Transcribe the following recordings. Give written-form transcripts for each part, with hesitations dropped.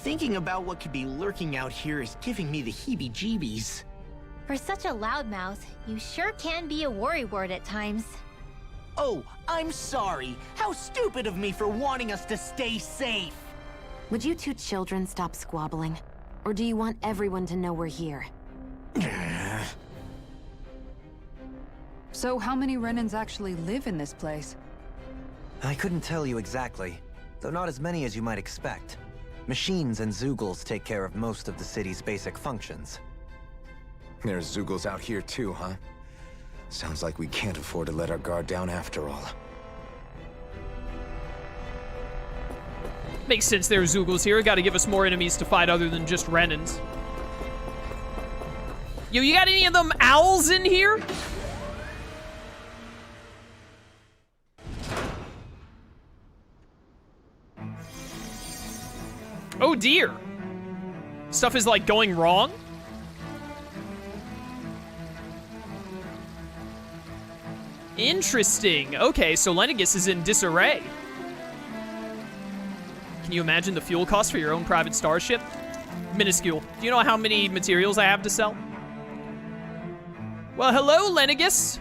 Thinking about what could be lurking out here is giving me the heebie-jeebies. For such a loudmouth, you sure can be a worrywart at times. Oh, I'm sorry. How stupid of me for wanting us to stay safe. Would you two children stop squabbling? Or do you want everyone to know we're here? So how many Renans actually live in this place? I couldn't tell you exactly, though not as many as you might expect. Machines and Zeugles take care of most of the city's basic functions. There's Zeugles out here too, huh? Sounds like we can't afford to let our guard down after all. Makes sense there are Zeugles here. Gotta give us more enemies to fight other than just Renans. Yo, you got any of them owls in here? Oh dear. Stuff is like going wrong? Interesting. Okay, so Lenegis is in disarray. Can you imagine the fuel cost for your own private starship? Minuscule. Do you know how many materials I have to sell? Well, hello, Lenegis.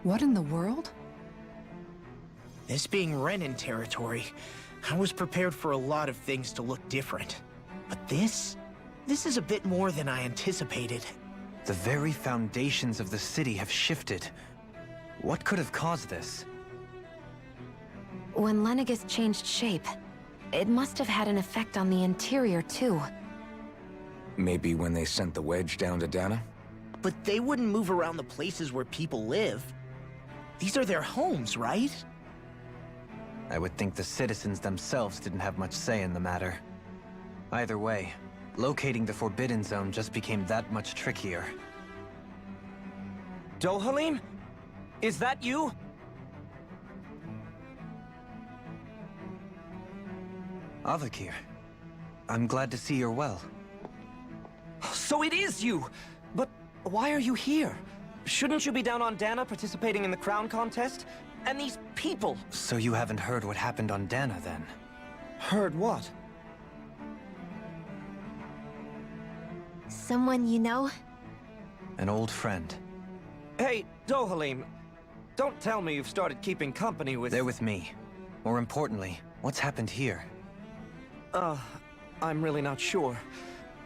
What in the world? This being Renan territory, I was prepared for a lot of things to look different. But this is a bit more than I anticipated. The very foundations of the city have shifted. What could have caused this? When Lenegis changed shape, it must have had an effect on the interior too. Maybe when they sent the wedge down to Dahna? But they wouldn't move around the places where people live. These are their homes, right? I would think the citizens themselves didn't have much say in the matter. Either way, locating the Forbidden Zone just became that much trickier. Dohalim? Is that you? Avakir, I'm glad to see you're well. So it is you! But why are you here? Shouldn't you be down on Dahna participating in the crown contest? And these people! So you haven't heard what happened on Dahna, then? Heard what? Someone you know? An old friend. Hey, Dohalim, don't tell me you've started keeping company with... They're with me. More importantly, what's happened here? I'm really not sure.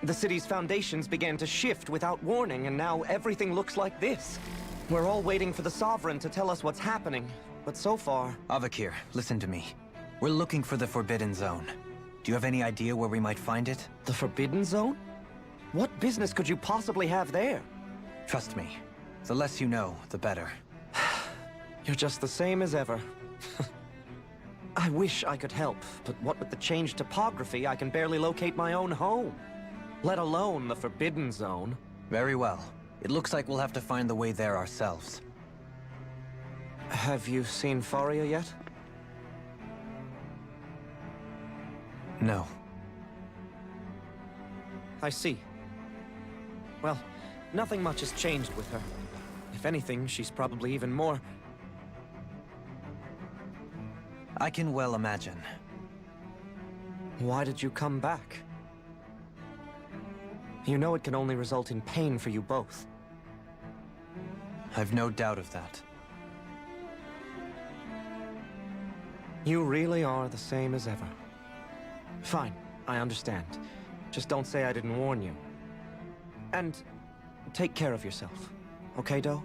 The city's foundations began to shift without warning, and now everything looks like this. We're all waiting for the Sovereign to tell us what's happening, but so far... Avakir, listen to me. We're looking for the Forbidden Zone. Do you have any idea where we might find it? The Forbidden Zone? What business could you possibly have there? Trust me. The less you know, the better. You're just the same as ever. I wish I could help, but what with the changed topography, I can barely locate my own home. Let alone the Forbidden Zone. Very well. It looks like we'll have to find the way there ourselves. Have you seen Faria yet? No. I see. Well, nothing much has changed with her. If anything, she's probably even more... I can well imagine. Why did you come back? You know it can only result in pain for you both. I've no doubt of that. You really are the same as ever. Fine, I understand. Just don't say I didn't warn you. And take care of yourself, okay, Do?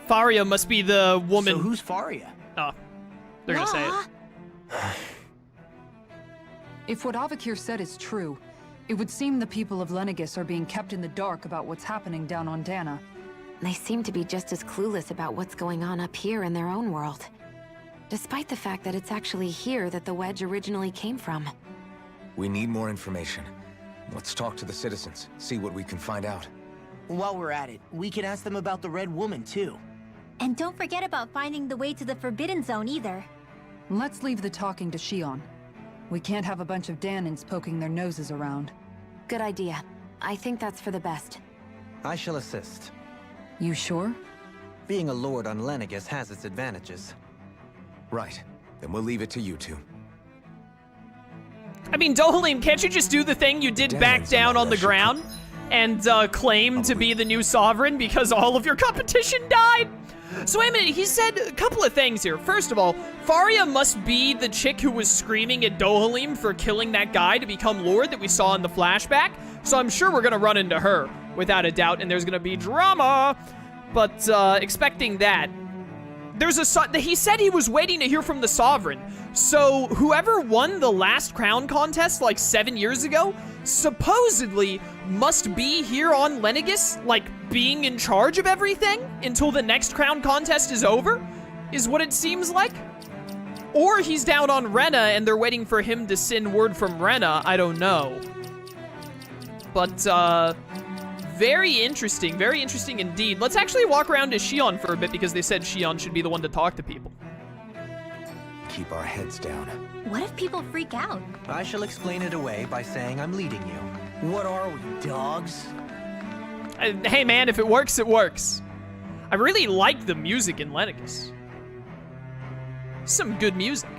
Faria must be the woman. So who's Faria? Oh, they're gonna say it. If what Avakir said is true, it would seem the people of Lenegis are being kept in the dark about what's happening down on Dahna. They seem to be just as clueless about what's going on up here in their own world. despite the fact that it's actually here that the wedge originally came from. We need more information. Let's talk to the citizens, see what we can find out. While we're at it, we can ask them about the Red Woman, too. And don't forget about finding the way to the Forbidden Zone either. Let's leave the talking to Shion. We can't have a bunch of Dahnans poking their noses around. Good idea. I think that's for the best. I shall assist. You sure? Being a lord on Lenegis has its advantages. Right. Then we'll leave it to you two. I mean, Dohalim, can't you just do the thing you did back down on the ground and claim to be the new sovereign because all of your competition died? So wait a minute, he said a couple of things here. First of all, Faria must be the chick who was screaming at Dohalim for killing that guy to become lord that we saw in the flashback. So I'm sure we're gonna run into her, without a doubt, and there's gonna be drama. But expecting that. He said he was waiting to hear from the Sovereign. So whoever won the last crown contest like 7 years ago supposedly must be here on Lenegis, like being in charge of everything until the next crown contest is over, is what it seems like. Or he's down on Rena and they're waiting for him to send word from Rena. I don't know. But very interesting indeed. Let's actually walk around to Shion for a bit because they said Shion should be the one to talk to people. Keep our heads down. What if people freak out? I shall explain it away by saying I'm leading you. What are we, dogs? Hey man, if it works, it works. I really like the music in Lenegis. Some good music.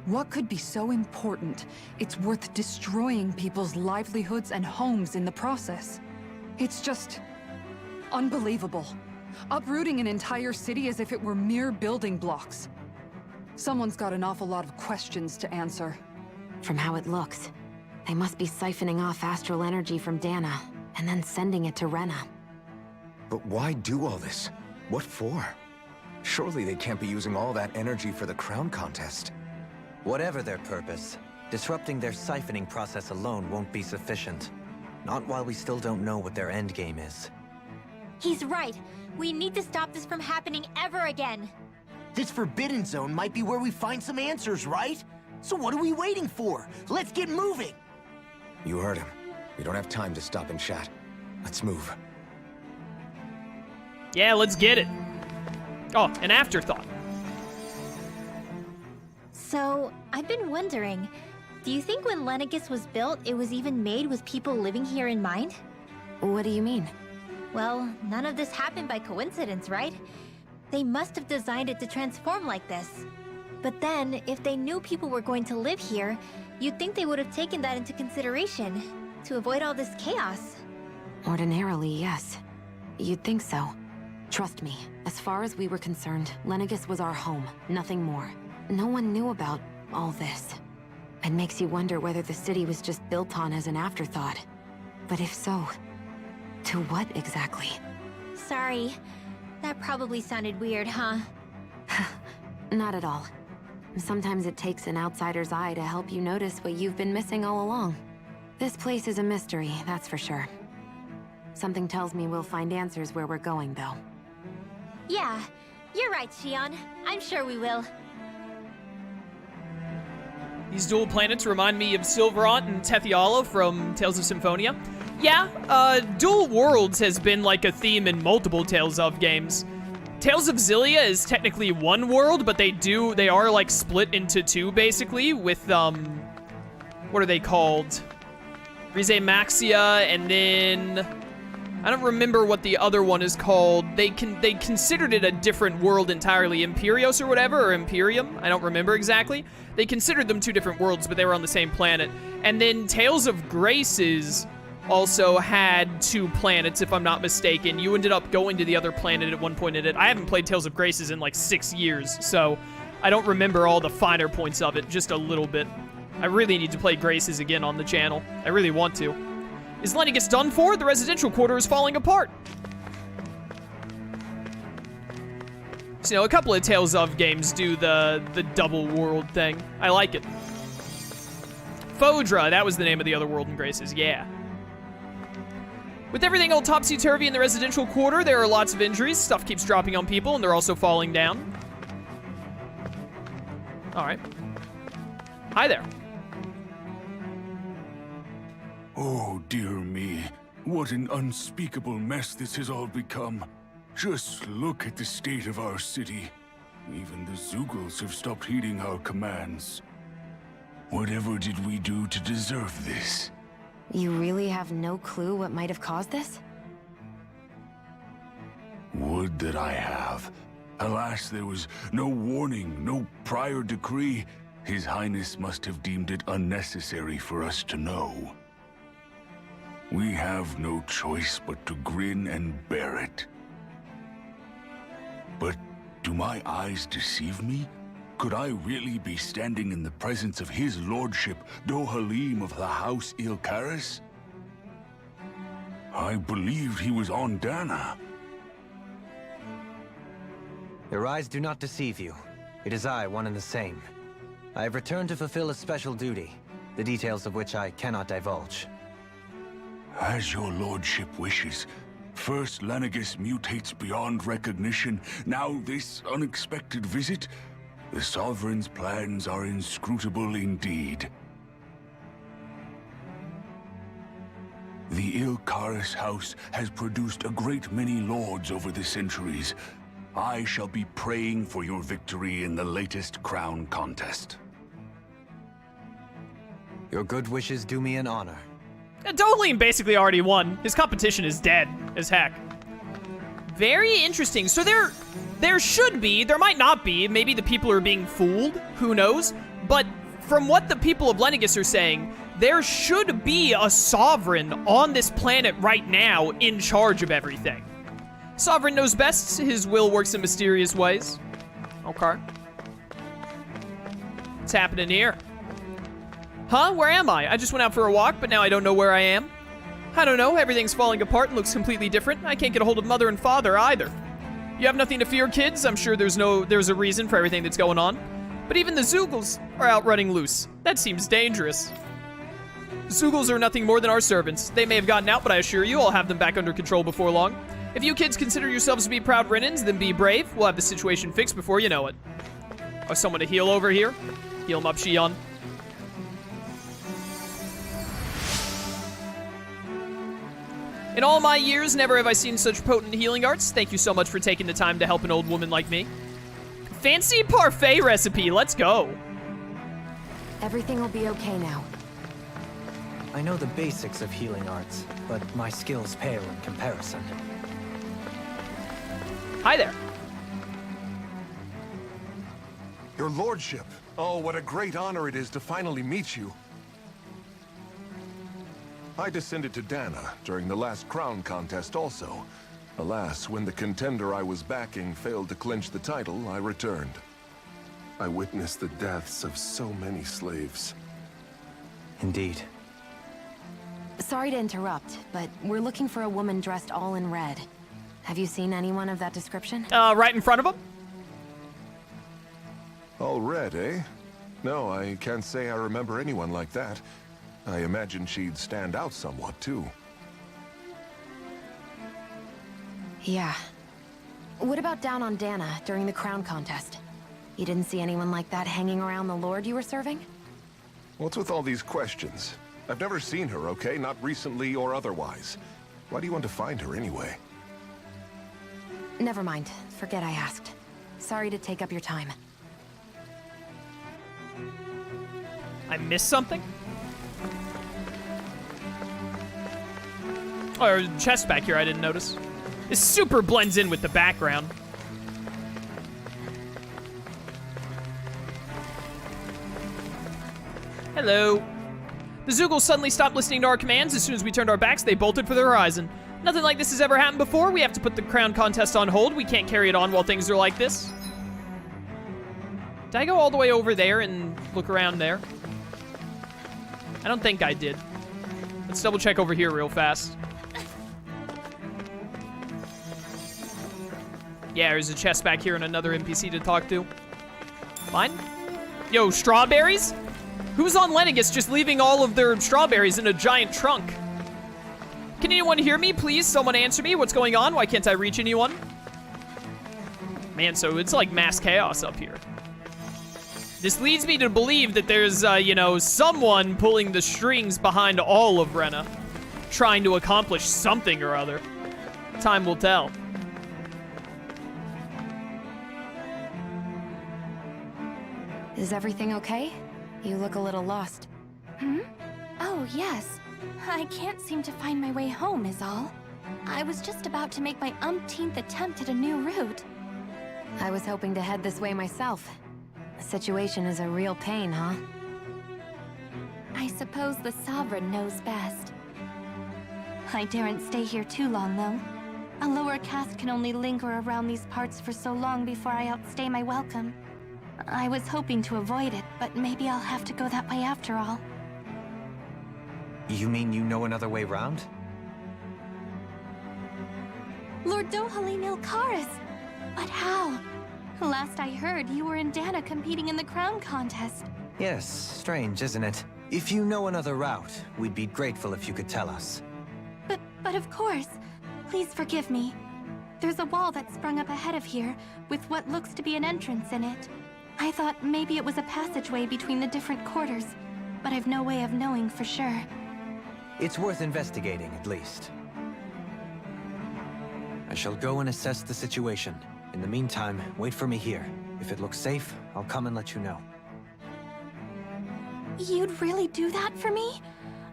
What could be so important? It's worth destroying people's livelihoods and homes in the process. It's just unbelievable. Uprooting an entire city as if it were mere building blocks. Someone's got an awful lot of questions to answer. From how it looks, they must be siphoning off astral energy from Dahna, and then sending it to Rena. But why do all this? What for? Surely they can't be using all that energy for the crown contest. Whatever their purpose, disrupting their siphoning process alone won't be sufficient. Not while we still don't know what their endgame is. He's right. We need to stop this from happening ever again. This Forbidden Zone might be where we find some answers, right? So what are we waiting for? Let's get moving! You heard him. We don't have time to stop and chat. Let's move. Yeah, let's get it. Oh, an afterthought. So, I've been wondering, do you think when Lenegis was built, it was even made with people living here in mind? What do you mean? Well, none of this happened by coincidence, right? They must have designed it to transform like this. But then, if they knew people were going to live here, you'd think they would have taken that into consideration, to avoid all this chaos. Ordinarily, yes. You'd think so. Trust me, as far as we were concerned, Lenegis was our home, nothing more. No one knew about all this. It makes you wonder whether the city was just built on as an afterthought. But if so, to what exactly? Sorry. That probably sounded weird, huh? Not at all. Sometimes it takes an outsider's eye to help you notice what you've been missing all along. This place is a mystery, that's for sure. Something tells me we'll find answers where we're going, though. Yeah, you're right, Shion. I'm sure we will. These dual planets remind me of Silverant and Tethiala from Tales of Symphonia. Yeah, dual worlds has been like a theme in multiple Tales of games. Tales of Xillia is technically one world, but they are like split into two basically with, what are they called? Rize Maxia, and then I don't remember what the other one is called. They considered it a different world entirely, Imperios or whatever, or Imperium. I don't remember exactly. They considered them two different worlds, but they were on the same planet. And then Tales of Graces also had two planets, if I'm not mistaken. You ended up going to the other planet at one point in it. I haven't played Tales of Graces in like 6 years, so I don't remember all the finer points of it, just a little bit. I really need to play Graces again on the channel. I really want to. Is Lenegis done for? The residential quarter is falling apart. So, you know, a couple of Tales of games do the double world thing. I like it. Fodra, that was the name of the other world in Graces, yeah. With everything all topsy-turvy in the residential quarter, there are lots of injuries. Stuff keeps dropping on people, and they're also falling down. Alright. Hi there. Oh, dear me. What an unspeakable mess this has all become. Just look at the state of our city. Even the Zeugles have stopped heeding our commands. Whatever did we do to deserve this? You really have no clue what might have caused this? Would that I have. Alas, there was no warning, no prior decree. His Highness must have deemed it unnecessary for us to know. We have no choice but to grin and bear it. But do my eyes deceive me? Could I really be standing in the presence of his lordship, Dohalim of the House Ilkaris? I believed he was on Dahna. Your eyes do not deceive you. It is I, one and the same. I have returned to fulfill a special duty, the details of which I cannot divulge. As your lordship wishes. First Lenegis mutates beyond recognition, now this unexpected visit? The Sovereign's plans are inscrutable indeed. The Ilkaris house has produced a great many lords over the centuries. I shall be praying for your victory in the latest crown contest. Your good wishes do me an honor. Dohalim basically already won. His competition is dead as heck. Very interesting. So there should be, there might not be, maybe the people are being fooled, who knows? But from what the people of Lenegis are saying, there should be a sovereign on this planet right now in charge of everything. Sovereign knows best, his will works in mysterious ways. Okay. What's happening here? Huh? Where am I? I just went out for a walk, but now I don't know where I am. I don't know, everything's falling apart and looks completely different. I can't get a hold of mother and father either. You have nothing to fear, kids. I'm sure there's a reason for everything that's going on. But even the Zeugles are out running loose. That seems dangerous. Zeugles are nothing more than our servants. They may have gotten out, but I assure you I'll have them back under control before long. If you kids consider yourselves to be proud Renans, then be brave. We'll have the situation fixed before you know it. Oh, someone to heal over here? Heal him up, Shion. In all my years, never have I seen such potent healing arts. Thank you so much for taking the time to help an old woman like me. Fancy parfait recipe, let's go. Everything will be okay now. I know the basics of healing arts, but my skills pale in comparison. Hi there. Your lordship. Oh, what a great honor it is to finally meet you. I descended to Dahna during the last crown contest also. Alas, when the contender I was backing failed to clinch the title, I returned. I witnessed the deaths of so many slaves. Indeed. Sorry to interrupt, but we're looking for a woman dressed all in red. Have you seen anyone of that description? Right in front of him? All red, eh? No, I can't say I remember anyone like that. I imagine she'd stand out somewhat, too. Yeah. What about down on Dahna during the crown contest? You didn't see anyone like that hanging around the lord you were serving? What's with all these questions? I've never seen her, okay? Not recently or otherwise. Why do you want to find her anyway? Never mind. Forget I asked. Sorry to take up your time. I missed something? Oh, there's a chest back here I didn't notice. This super blends in with the background. Hello. The Zeugles suddenly stopped listening to our commands. As soon as we turned our backs, they bolted for the horizon. Nothing like this has ever happened before. We have to put the crown contest on hold. We can't carry it on while things are like this. Did I go all the way over there and look around there? I don't think I did. Let's double check over here real fast. Yeah, there's a chest back here and another NPC to talk to. Mine? Yo, strawberries? Who's on Lenegis just leaving all of their strawberries in a giant trunk? Can anyone hear me, please? Someone answer me. What's going on? Why can't I reach anyone? Man, so it's like mass chaos up here. This leads me to believe that there's, you know, someone pulling the strings behind all of Rena, trying to accomplish something or other. Time will tell. Is everything okay? You look a little lost. Oh, yes. I can't seem to find my way home, is all. I was just about to make my umpteenth attempt at a new route. I was hoping to head this way myself. The situation is a real pain, huh? I suppose the Sovereign knows best. I daren't stay here too long, though. A lower caste can only linger around these parts for so long before I outstay my welcome. I was hoping to avoid it, but maybe I'll have to go that way after all. You mean you know another way round? Lord Dohalim Ilkaris! But how? Last I heard, you were in Dahna competing in the crown contest. Yes, strange, isn't it? If you know another route, we'd be grateful if you could tell us. But of course. Please forgive me. There's a wall that sprung up ahead of here, with what looks to be an entrance in it. I thought maybe it was a passageway between the different quarters, but I've no way of knowing for sure. It's worth investigating, at least. I shall go and assess the situation. In the meantime, wait for me here. If it looks safe, I'll come and let you know. You'd really do that for me?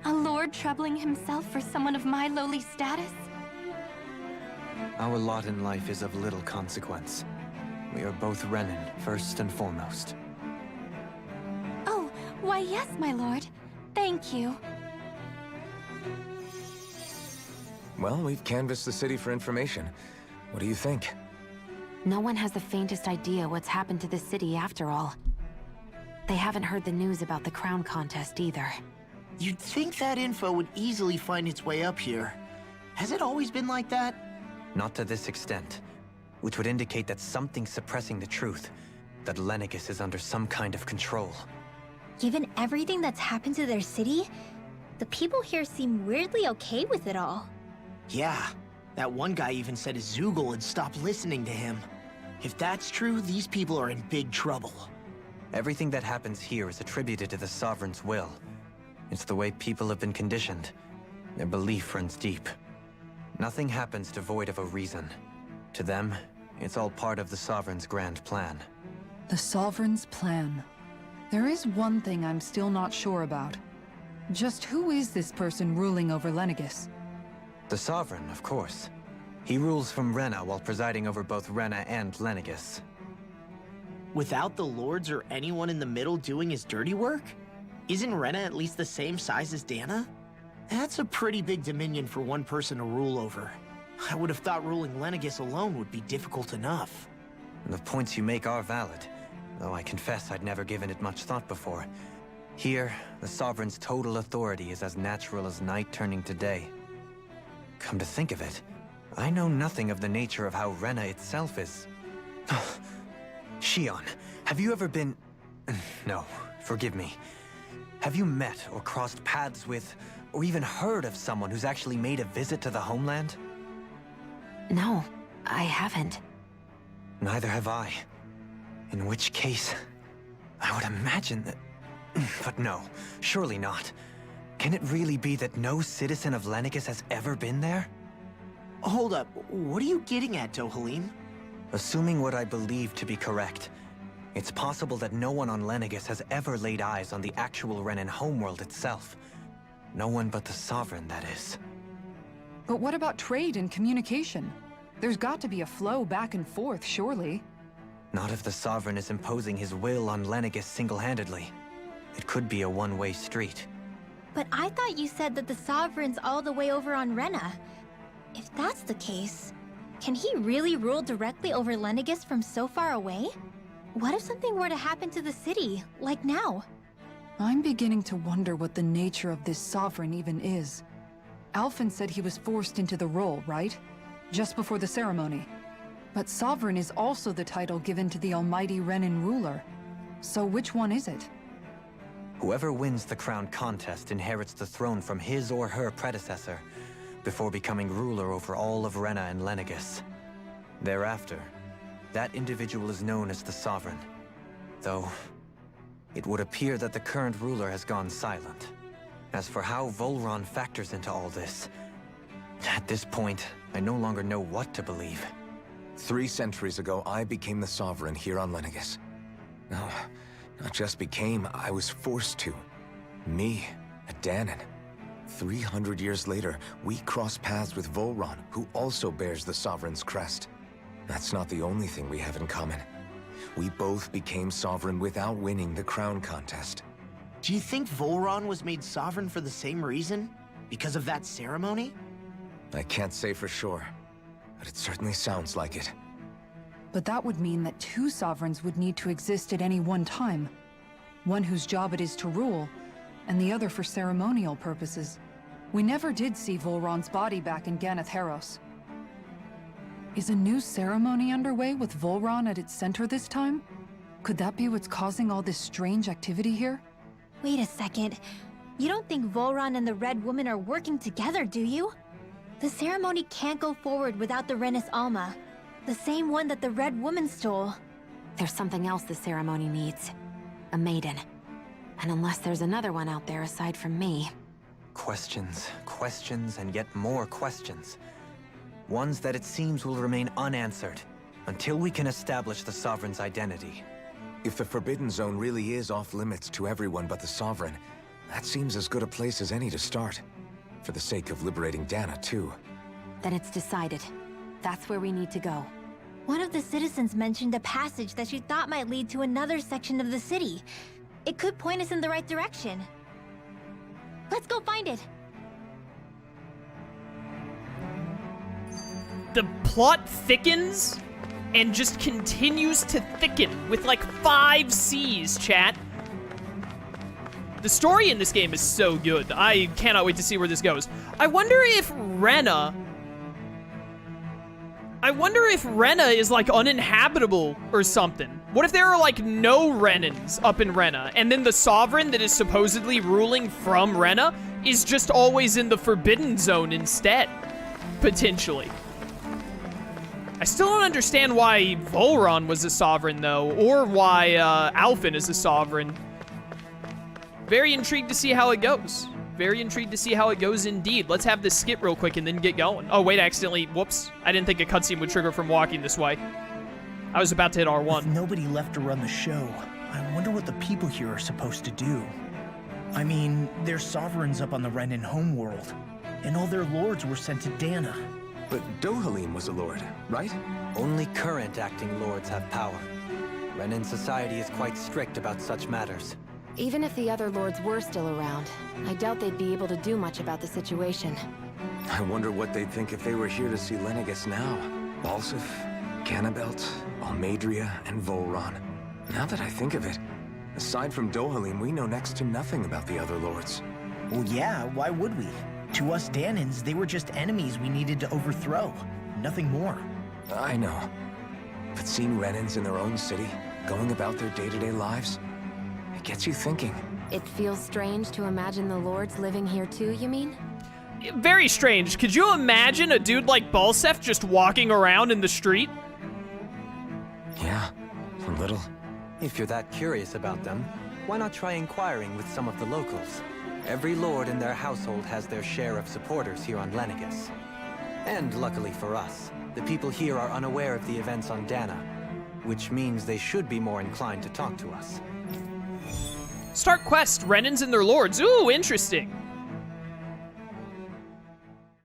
A lord troubling himself for someone of my lowly status? Our lot in life is of little consequence. We are both Renan, first and foremost. Oh, why yes, my lord. Thank you. Well, we've canvassed the city for information. What do you think? No one has the faintest idea what's happened to the city after all. They haven't heard the news about the crown contest either. You'd think that info would easily find its way up here. Has it always been like that? Not to this extent, which would indicate that something's suppressing the truth, that Lenegis is under some kind of control. Given everything that's happened to their city, the people here seem weirdly okay with it all. Yeah, that one guy even said his Zoogle had stopped listening to him. If that's true, these people are in big trouble. Everything that happens here is attributed to the Sovereign's will. It's the way people have been conditioned. Their belief runs deep. Nothing happens devoid of a reason. To them, it's all part of the Sovereign's grand plan. The Sovereign's plan. There is one thing I'm still not sure about. Just who is this person ruling over Lenegis? The Sovereign, of course. He rules from Rena while presiding over both Rena and Lenegis. Without the lords or anyone in the middle doing his dirty work? Isn't Rena at least the same size as Dahna? That's a pretty big dominion for one person to rule over. I would have thought ruling Lenegis alone would be difficult enough. The points you make are valid, though I confess I'd never given it much thought before. Here, the Sovereign's total authority is as natural as night turning to day. Come to think of it, I know nothing of the nature of how Rena itself is. Shion, have you ever been... No, forgive me. Have you met or crossed paths with, or even heard of someone who's actually made a visit to the homeland? No, I haven't. Neither have I. In which case, I would imagine that... But no, surely not. Can it really be that no citizen of Lenegis has ever been there? Hold up, what are you getting at, Dohalim? Assuming what I believe to be correct, it's possible that no one on Lenegis has ever laid eyes on the actual Renan homeworld itself. No one but the Sovereign, that is. But what about trade and communication? There's got to be a flow back and forth, surely. Not if the Sovereign is imposing his will on Lenegis single-handedly. It could be a one-way street. But I thought you said that the Sovereign's all the way over on Rena. If that's the case, can he really rule directly over Lenegis from so far away? What if something were to happen to the city, like now? I'm beginning to wonder what the nature of this Sovereign even is. Alphen said he was forced into the role, right? Just before the ceremony. But Sovereign is also the title given to the almighty Renan ruler. So which one is it? Whoever wins the crown contest inherits the throne from his or her predecessor, before becoming ruler over all of Rena and Lenegis. Thereafter, that individual is known as the Sovereign, though it would appear that the current ruler has gone silent. As for how Volron factors into all this, at this point, I no longer know what to believe. 3 centuries ago, I became the Sovereign here on Lenegis. No, not just became, I was forced to. Me, a Dahnan. 300 years later, we cross paths with Volron, who also bears the Sovereign's crest. That's not the only thing we have in common. We both became Sovereign without winning the crown contest. Do you think Volron was made sovereign for the same reason? Because of that ceremony? I can't say for sure, but it certainly sounds like it. But that would mean that 2 sovereigns would need to exist at any one time. One whose job it is to rule, and the other for ceremonial purposes. We never did see Volron's body back in Ganath Haros. Is a new ceremony underway with Volron at its center this time? Could that be what's causing all this strange activity here? Wait a second. You don't think Volron and the Red Woman are working together, do you? The ceremony can't go forward without the Renis Alma. The same one that the Red Woman stole. There's something else the ceremony needs. A maiden. And unless there's another one out there aside from me... Questions, questions, and yet more questions. Ones that it seems will remain unanswered, until we can establish the Sovereign's identity. If the Forbidden Zone really is off-limits to everyone but the Sovereign, that seems as good a place as any to start. For the sake of liberating Dahna, too. Then it's decided. That's where we need to go. One of the citizens mentioned a passage that she thought might lead to another section of the city. It could point us in the right direction. Let's go find it! The plot thickens and just continues to thicken with like 5 C's, chat. The story in this game is so good. I cannot wait to see where this goes. I wonder if Rena is like uninhabitable or something. What if there are like no Renans up in Rena, and then the Sovereign that is supposedly ruling from Rena is just always in the Forbidden Zone instead? Potentially. I still don't understand why Volron was a Sovereign though, or why Alphen is a Sovereign. Very intrigued to see how it goes. Very intrigued to see how it goes indeed. Let's have this skip real quick and then get going. Oh wait, I accidentally, whoops. I didn't think a cutscene would trigger from walking this way. I was about to hit R1. With nobody left to run the show, I wonder what the people here are supposed to do. I mean, there's sovereigns up on the Renan homeworld, and all their lords were sent to Dahna. But Dohalim was a lord, right? Only current acting lords have power. Renan society is quite strict about such matters. Even if the other lords were still around, I doubt they'd be able to do much about the situation. I wonder what they'd think if they were here to see Lenegis now. Balsif, Cannabelt, Almadria, and Volron. Now that I think of it, aside from Dohalim, we know next to nothing about the other lords. Well, yeah, why would we? To us Dahnans, they were just enemies we needed to overthrow. Nothing more. I know. But seeing Renans in their own city, going about their day-to-day lives, it gets you thinking. It feels strange to imagine the lords living here too, you mean? Very strange. Could you imagine a dude like Balsef just walking around in the street? Yeah, a little. If you're that curious about them, why not try inquiring with some of the locals? Every lord in their household has their share of supporters here on Lenegis. And luckily for us, the people here are unaware of the events on Dahna, which means they should be more inclined to talk to us. Start quest, Renans and their lords. Ooh, interesting.